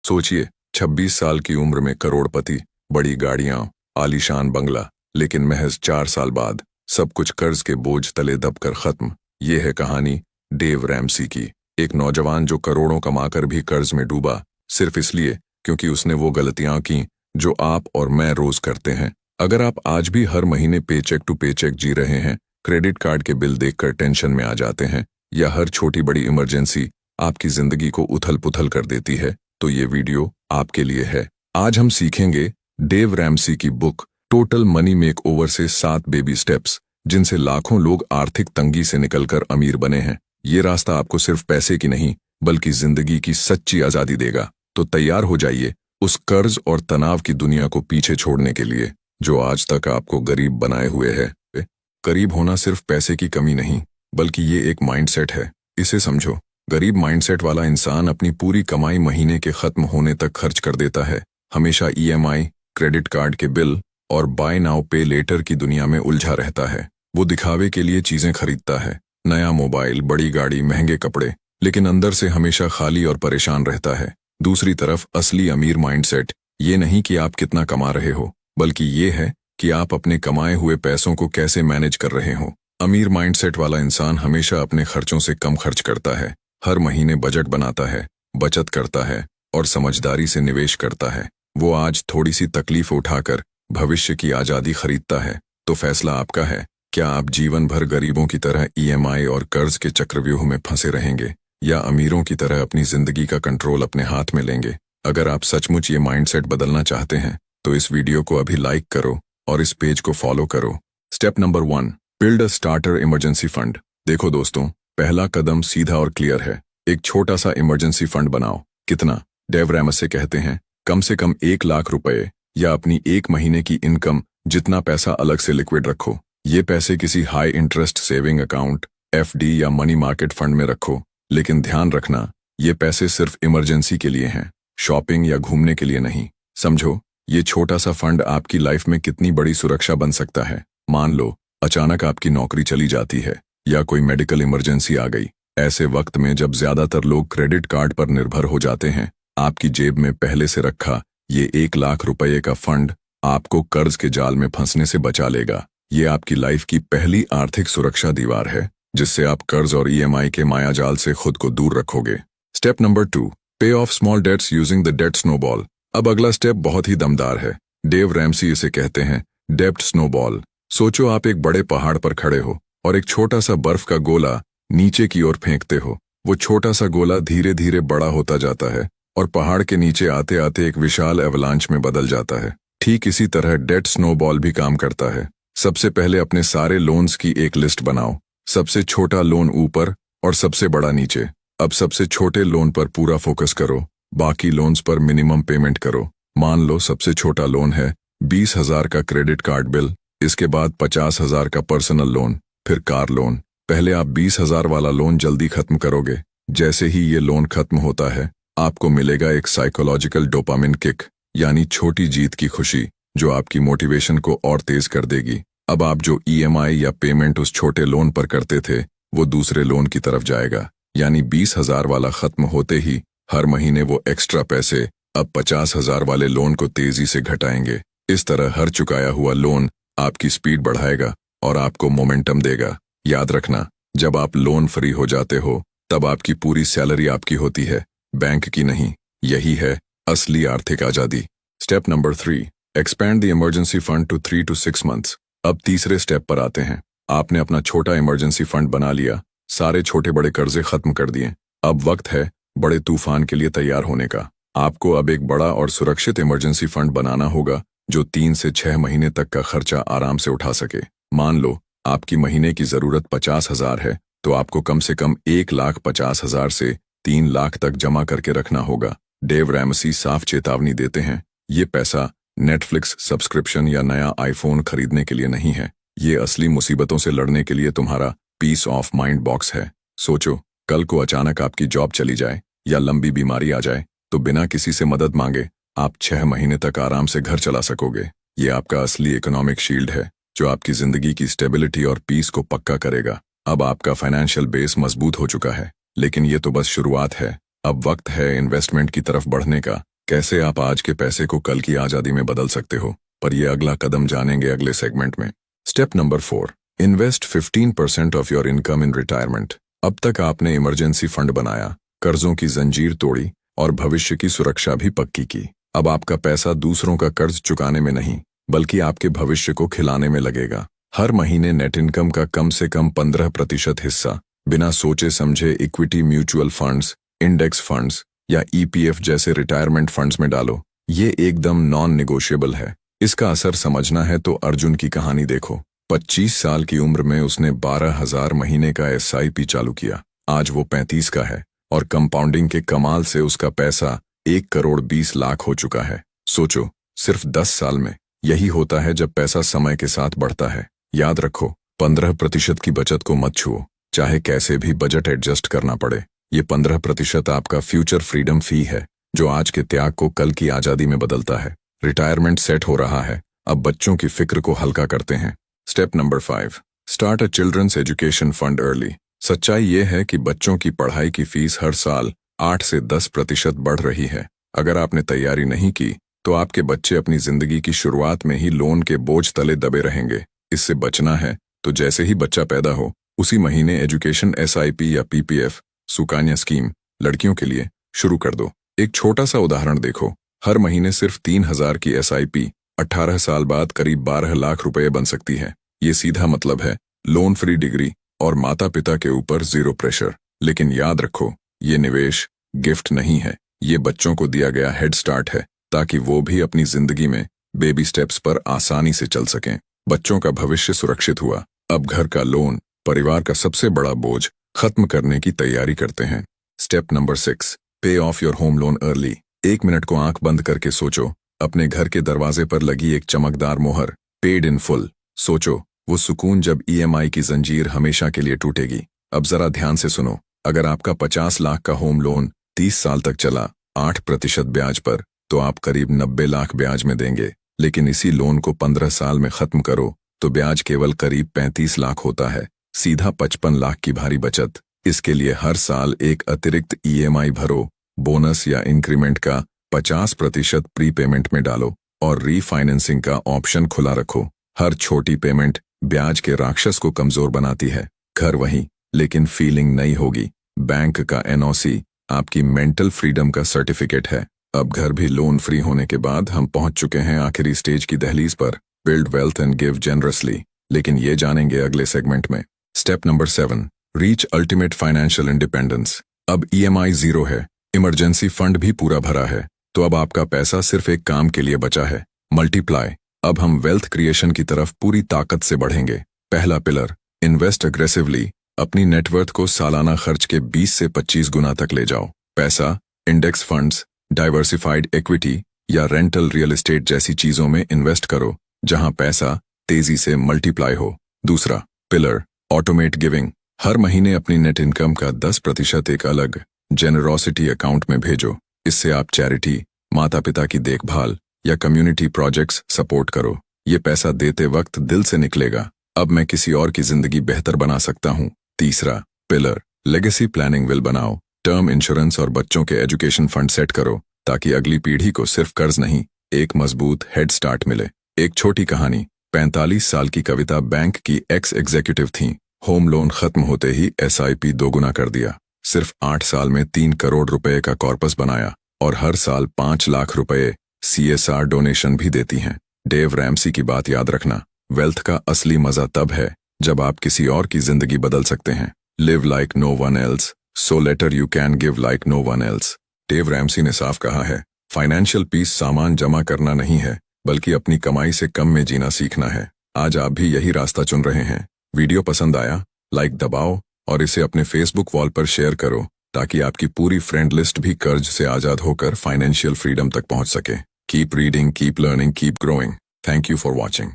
सोचिए, 26 साल की उम्र में करोड़पति, बड़ी गाड़ियां, आलीशान बंगला, लेकिन महज 4 साल बाद सब कुछ कर्ज के बोझ तले दबकर खत्म। ये है कहानी डेव रैमसी की, एक नौजवान जो करोड़ों कमाकर भी कर्ज में डूबा, सिर्फ इसलिए क्योंकि उसने वो गलतियां की जो आप और मैं रोज करते हैं। अगर आप आज भी हर महीने पेचेक टू पेचेक जी रहे हैं, क्रेडिट कार्ड के बिल देखकर टेंशन में आ जाते हैं, या हर छोटी बड़ी इमरजेंसी आपकी जिंदगी को उथल पुथल कर देती है, तो ये वीडियो आपके लिए है। आज हम सीखेंगे डेव रैमसी की बुक टोटल मनी मेकओवर से 7 बेबी स्टेप्स, जिनसे लाखों लोग आर्थिक तंगी से निकलकर अमीर बने हैं। ये रास्ता आपको सिर्फ पैसे की नहीं, बल्कि जिंदगी की सच्ची आजादी देगा। तो तैयार हो जाइए उस कर्ज और तनाव की दुनिया को पीछे छोड़ने के लिए जो आज तक आपको गरीब बनाए हुए है। गरीब होना सिर्फ पैसे की कमी नहीं, बल्कि ये एक माइंडसेट है। इसे समझो, गरीब माइंडसेट वाला इंसान अपनी पूरी कमाई महीने के खत्म होने तक खर्च कर देता है। हमेशा ईएमआई, क्रेडिट कार्ड के बिल और बाय नाउ पे लेटर की दुनिया में उलझा रहता है। वो दिखावे के लिए चीजें खरीदता है, नया मोबाइल, बड़ी गाड़ी, महंगे कपड़े, लेकिन अंदर से हमेशा खाली और परेशान रहता है। दूसरी तरफ असली अमीर माइंडसेट ये नहीं कि आप कितना कमा रहे हो, बल्कि ये है कि आप अपने कमाए हुए पैसों को कैसे मैनेज कर रहे हो। अमीर माइंडसेट वाला इंसान हमेशा अपने खर्चों से कम खर्च करता है, हर महीने बजट बनाता है, बचत करता है और समझदारी से निवेश करता है। वो आज थोड़ी सी तकलीफ उठाकर भविष्य की आजादी खरीदता है। तो फैसला आपका है, क्या आप जीवन भर गरीबों की तरह ईएमआई और कर्ज के चक्रव्यूह में फंसे रहेंगे, या अमीरों की तरह अपनी जिंदगी का कंट्रोल अपने हाथ में लेंगे। अगर आप सचमुच ये माइंडसेट बदलना चाहते हैं तो इस वीडियो को अभी लाइक करो और इस पेज को फॉलो करो। Step number 1, build a starter emergency fund. देखो दोस्तों, पहला कदम सीधा और क्लियर है। एक छोटा सा इमरजेंसी फंड बनाओ। कितना? डेव रैमसी कहते हैं, कम से कम 1 लाख रुपए या अपनी 1 महीने की इनकम जितना पैसा अलग से लिक्विड रखो। ये पैसे किसी high interest saving account, FD या मनी मार्केट फंड में रखो। लेकिन ध्यान रखना, ये पैसे सिर्फ इमरजेंसी के लिए हैं, शॉपिंग या घूमने के लिए नहीं। समझो, ये छोटा सा फंड आपकी लाइफ में कितनी बड़ी सुरक्षा बन सकता है। मान लो अचानक आपकी नौकरी चली जाती है या कोई मेडिकल इमरजेंसी आ गई। ऐसे वक्त में जब ज्यादातर लोग क्रेडिट कार्ड पर निर्भर हो जाते हैं, आपकी जेब में पहले से रखा ये 1 लाख रुपए का फंड आपको कर्ज के जाल में फंसने से बचा लेगा। ये आपकी लाइफ की पहली आर्थिक सुरक्षा दीवार है, जिससे आप कर्ज और ईएमआई के मायाजाल से खुद को दूर रखोगे। Step number 2, pay off small debts using the debt snowball. अब अगला स्टेप बहुत ही दमदार है। डेव रैमसी इसे कहते हैं डेब्ट स्नोबॉल। सोचो, आप एक बड़े पहाड़ पर खड़े हो और एक छोटा सा बर्फ का गोला नीचे की ओर फेंकते हो। वो छोटा सा गोला धीरे धीरे बड़ा होता जाता है और पहाड़ के नीचे आते आते एक विशाल एवलांच में बदल जाता है। ठीक इसी तरह डेट स्नोबॉल भी काम करता है। सबसे पहले अपने सारे लोन्स की एक लिस्ट बनाओ। सबसे छोटा लोन ऊपर और सबसे बड़ा नीचे। अब सबसे छोटे लोन पर पूरा फोकस करो, बाकी लोन्स पर मिनिमम पेमेंट करो। मान लो सबसे छोटा लोन है 20,000 का क्रेडिट कार्ड बिल, इसके बाद 50,000 का पर्सनल लोन, फिर कार लोन। पहले आप 20,000 वाला लोन जल्दी खत्म करोगे। जैसे ही ये लोन खत्म होता है, आपको मिलेगा एक साइकोलॉजिकल डोपामिन किक, यानी छोटी जीत की खुशी, जो आपकी मोटिवेशन को और तेज कर देगी। अब आप जो ईएमआई या पेमेंट उस छोटे लोन पर करते थे, वो दूसरे लोन की तरफ जाएगा। यानी 20,000 वाला खत्म होते ही हर महीने वो एक्स्ट्रा पैसे अब 50,000 वाले लोन को तेजी से घटाएंगे। इस तरह हर चुकाया हुआ लोन आपकी स्पीड बढ़ाएगा और आपको मोमेंटम देगा। याद रखना, जब आप लोन फ्री हो जाते हो, तब आपकी पूरी सैलरी आपकी होती है, बैंक की नहीं। यही है असली आर्थिक आजादी। Step number 3, expand the emergency fund to 3 to 6 months। अब तीसरे स्टेप पर आते हैं। आपने अपना छोटा इमरजेंसी फंड बना लिया, सारे छोटे बड़े कर्जे खत्म कर दिए। अब वक्त है बड़े तूफान के लिए तैयार होने का। आपको अब एक बड़ा और सुरक्षित इमरजेंसी फंड बनाना होगा जो 3 से 6 महीने तक का खर्चा आराम से उठा सके। मान लो आपकी महीने की जरूरत 50,000 है, तो आपको कम से कम 1,50,000 से 3 लाख तक जमा करके रखना होगा। डेव रैमसी साफ चेतावनी देते हैं, ये पैसा नेटफ्लिक्स सब्सक्रिप्शन या नया आईफोन खरीदने के लिए नहीं है। ये असली मुसीबतों से लड़ने के लिए तुम्हारा पीस ऑफ माइंड बॉक्स है। सोचो, कल को अचानक आपकी जॉब चली जाए या लंबी बीमारी आ जाए, तो बिना किसी से मदद मांगे आप 6 महीने तक आराम से घर चला सकोगे। ये आपका असली इकोनॉमिक शील्ड है, जो आपकी जिंदगी की स्टेबिलिटी और पीस को पक्का करेगा। अब आपका फाइनेंशियल बेस मजबूत हो चुका है, लेकिन ये तो बस शुरुआत है। अब वक्त है इन्वेस्टमेंट की तरफ बढ़ने का। कैसे आप आज के पैसे को कल की आजादी में बदल सकते हो, पर ये अगला कदम जानेंगे अगले सेगमेंट में। Step number 4, invest 15% of your income in retirement. अब तक आपने इमरजेंसी फंड बनाया, कर्जों की जंजीर तोड़ी और भविष्य की सुरक्षा भी पक्की की। अब आपका पैसा दूसरों का कर्ज चुकाने में नहीं, बल्कि आपके भविष्य को खिलाने में लगेगा। हर महीने नेट इनकम का कम से कम 15% हिस्सा बिना सोचे समझे equity mutual funds, index funds या ईपीएफ जैसे रिटायरमेंट फंड्स में डालो। ये एकदम नॉन निगोशिएबल है। इसका असर समझना है तो अर्जुन की कहानी देखो। 25 साल की उम्र में उसने 12,000 महीने का एसआईपी चालू किया। आज वो 35 का है और कंपाउंडिंग के कमाल से उसका पैसा 1,20,00,000 हो चुका है। सोचो, सिर्फ 10 साल में। यही होता है जब पैसा समय के साथ बढ़ता है। याद रखो, 15% की बचत को मत छुओ, चाहे कैसे भी बजट एडजस्ट करना पड़े। ये 15% आपका फ्यूचर फ्रीडम फी है, जो आज के त्याग को कल की आजादी में बदलता है। रिटायरमेंट सेट हो रहा है, अब बच्चों की फिक्र को हल्का करते हैं। Step number 5, start a children's education fund early. सच्चाई ये है कि बच्चों की पढ़ाई की फीस हर साल 8 से 10% बढ़ रही है। अगर आपने तैयारी नहीं की तो आपके बच्चे अपनी जिंदगी की शुरुआत में ही लोन के बोझ तले दबे रहेंगे। इससे बचना है तो जैसे ही बच्चा पैदा हो उसी महीने एजुकेशन एसआईपी या पीपीएफ सुकन्या स्कीम लड़कियों के लिए शुरू कर दो। एक छोटा सा उदाहरण देखो, हर महीने सिर्फ 3,000 की एसआईपी 18 साल बाद करीब 12 लाख रुपए बन सकती है। ये सीधा मतलब है लोन फ्री डिग्री और माता पिता के ऊपर जीरो प्रेशर। लेकिन याद रखो, ये निवेश गिफ्ट नहीं है, ये बच्चों को दिया गया हेड स्टार्ट है, ताकि वो भी अपनी जिंदगी में बेबी स्टेप्स पर आसानी से चल सकें। बच्चों का भविष्य सुरक्षित हुआ, अब घर का लोन, परिवार का सबसे बड़ा बोझ खत्म करने की तैयारी करते हैं। स्टेप नंबर 6, पे of your home loan early. 1 minute को आंख बंद करके सोचो, अपने घर के दरवाजे पर लगी एक चमकदार मोहर, पेड इन फुल। सोचो वो सुकून जब ईएमआई की जंजीर हमेशा के लिए टूटेगी। अब जरा ध्यान से सुनो, अगर आपका 50 लाख का होम लोन 30 साल तक चला 8% ब्याज पर, तो आप करीब 90 लाख ब्याज में देंगे। लेकिन इसी लोन को 15 साल में खत्म करो तो ब्याज केवल करीब 35 लाख होता है, सीधा 55 लाख की भारी बचत। इसके लिए हर साल एक अतिरिक्त ईएमआई भरो, बोनस या इंक्रीमेंट का 50% प्रीपेमेंट में डालो और रीफाइनेंसिंग का ऑप्शन खुला रखो। हर छोटी पेमेंट ब्याज के राक्षस को कमजोर बनाती है। घर वही, लेकिन फीलिंग नई होगी। बैंक का एनओसी आपकी मेंटल फ्रीडम का सर्टिफिकेट है। अब घर भी लोन फ्री होने के बाद हम पहुंच चुके हैं आखिरी स्टेज की दहलीज पर, build wealth and give generously. लेकिन ये जानेंगे अगले सेगमेंट में। Step number 7, reach ultimate financial independence. अब ईएमआई जीरो है, इमरजेंसी फंड भी पूरा भरा है, तो अब आपका पैसा सिर्फ एक काम के लिए बचा है, मल्टीप्लाई। अब हम वेल्थ क्रिएशन की तरफ पूरी ताकत से बढ़ेंगे। पहला पिलर, इन्वेस्ट अग्रेसिवली। अपनी नेटवर्थ को सालाना खर्च के 20 से 25 गुना तक ले जाओ। पैसा इंडेक्स फंड्स, डाइवर्सिफाइड इक्विटी या रेंटल रियल एस्टेट जैसी चीजों में इन्वेस्ट करो, जहां पैसा तेजी से मल्टीप्लाई हो। दूसरा पिलर, ऑटोमेट गिविंग। हर महीने अपनी नेट इनकम का 10% एक अलग जेनरोसिटी अकाउंट में भेजो। इससे आप चैरिटी, माता पिता की देखभाल या कम्युनिटी प्रोजेक्ट्स सपोर्ट करो। ये पैसा देते वक्त दिल से निकलेगा, अब मैं किसी और की जिंदगी बेहतर बना सकता हूँ। तीसरा पिलर, लेगेसी प्लानिंग विल बनाओ। टर्म इंश्योरेंस और बच्चों के एजुकेशन फंड सेट करो, ताकि अगली पीढ़ी को सिर्फ कर्ज नहीं, एक मजबूत हेड स्टार्ट मिले। एक छोटी कहानी, 45 साल की कविता बैंक की एक्स एग्जीक्यूटिव थी। होम लोन खत्म होते ही एसआईपी 2 गुना कर दिया। सिर्फ 8 साल में 3 करोड़ रुपए का कॉर्पस बनाया और हर साल 5 लाख रुपए सीएसआर डोनेशन भी देती हैं। डेव रैमसी की बात याद रखना, वेल्थ का असली मजा तब है जब आप किसी और की जिंदगी बदल सकते हैं। Live like no one else, so later you can give like no one else. Dave Ramsey ने साफ कहा है, फाइनेंशियल पीस सामान जमा करना नहीं है, बल्कि अपनी कमाई से कम में जीना सीखना है। आज आप भी यही रास्ता चुन रहे हैं। वीडियो पसंद आया, लाइक दबाओ और इसे अपने फेसबुक वॉल पर शेयर करो, ताकि आपकी पूरी फ्रेंड लिस्ट भी कर्ज से आजाद होकर फाइनेंशियल फ्रीडम तक पहुंच सके। Keep reading, keep learning, keep growing. Thank you for watching.